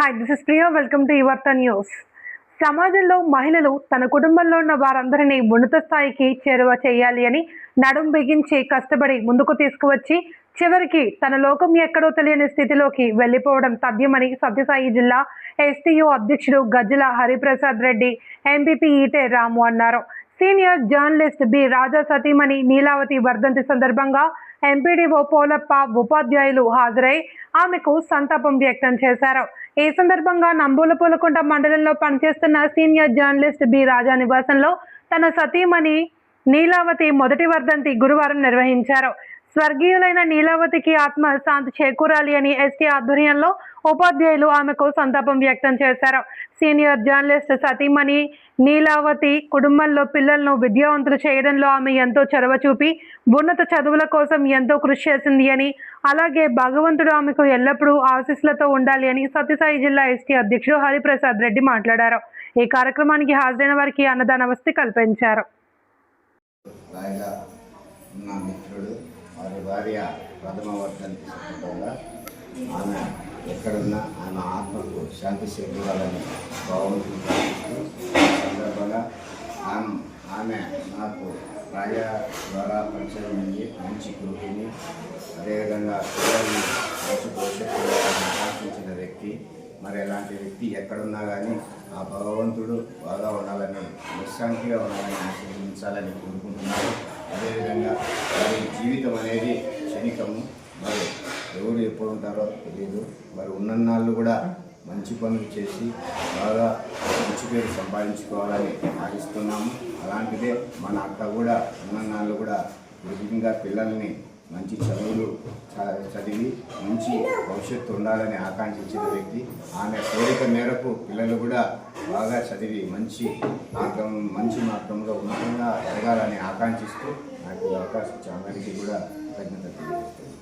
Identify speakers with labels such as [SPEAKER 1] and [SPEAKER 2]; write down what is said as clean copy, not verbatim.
[SPEAKER 1] Hi, this is Priya. Welcome to Yuvartha news. సమాజంలో మహిళలు తన కుటుంబంలో ఉన్న వారందరినీ ఉన్నత స్థాయికి చేరువ చేయాలి అని నడుం బిగించి కష్టపడి ముందుకు తీసుకువచ్చి చివరికి తన లోకం ఎక్కడో తెలియని స్థితిలోకి వెళ్లిపోవడం తథ్యమని సత్యసాయి జిల్లా ఎస్టీయూ అధ్యక్షుడు గజ్జల హరిప్రసాద్ రెడ్డి, ఎంపీపీ ఈటె రాము అన్నారు. సీనియర్ జర్నలిస్ట్ బి రాజా సతీమణి నీలావతి వర్ధంతి సందర్భంగా ఎంపీడీఓ పోలప్ప, ఉపాధ్యాయులు హాజరై ఆమెకు సంతాపం వ్యక్తం చేశారు. ఈ సందర్భంగా నంబూలపూలకుంట మండలంలో పనిచేస్తున్న సీనియర్ జర్నలిస్ట్ బి రాజా నివాసంలో తన సతీమణి నీలావతి మొదటి వర్ధంతి గురువారం నిర్వహించారు. స్వర్గీయులైన నీలావతికి ఆత్మ శాంతి చేకూరాలి అని ఎస్టీ ఆధ్వర్యంలో ఉపాధ్యాయులు ఆమెకు సంతాపం వ్యక్తం చేశారు. సీనియర్ జర్నలిస్ట్ సతీమణి నీలావతి కుటుంబంలో పిల్లలను విద్యావంతులు చేయడంలో ఆమె ఎంతో చొరవ చూపి ఉన్నత చదువుల కోసం ఎంతో కృషి చేసింది అని, అలాగే భగవంతుడు ఆమెకు ఎల్లప్పుడూ ఆశీస్సులతో ఉండాలి అని సత్యసాయి జిల్లా ఎస్టీ అధ్యక్షుడు హరిప్రసాద్ రెడ్డి మాట్లాడారు. ఈ కార్యక్రమానికి హాజరైన వారికి అన్నదాన వసతి కల్పించారు.
[SPEAKER 2] వారి భార్య ప్రథమ వర్ధంతి సందర్భంగా ఆమె ఎక్కడున్నా ఆమె ఆత్మకు శాంతి చేకూరాలని భగవంతుని సందర్భంగా ఆమె నాకు రాజా ద్వారా పరిచయం అయ్యి మంచి గృహిణి, అదేవిధంగా పిల్లల్ని మంచి భవిష్యత్తు ఆకాంక్షించిన వ్యక్తి. మరి ఎలాంటి వ్యక్తి ఎక్కడున్నా కానీ ఆ భగవంతుడు బాగా ఉండాలని, విశ్రాంతిగా ఉండాలని ఆశీర్వదించాలని కోరుకుంటున్నారు. అదేవిధంగా వారి జీవితం అనేది క్షణికము, మరి ఎవరు ఎప్పుడు ఉంటారో తెలియదు. మరి ఉన్నన్నాళ్ళు కూడా మంచి పనులు చేసి బాగా మంచి పేరు సంపాదించుకోవాలని ఆశిస్తున్నాము. అలాంటిదే మన అక్క కూడా ఉన్నన్నాళ్ళు కూడా విధంగా పిల్లల్ని మంచి చదువులు చదివి మంచి భవిష్యత్తు ఉండాలని ఆకాంక్షించిన వ్యక్తి. ఆమె కోరిక మేరకు పిల్లలు కూడా బాగా చదివి మంచి మార్గంలో ఉన్నతంగా ఎదగాలని ఆకాంక్షిస్తూ నాకు ఈ అవకాశం ఇచ్చిన అందరికీ కూడా కృతజ్ఞతలు తెలియజేస్తున్నాను.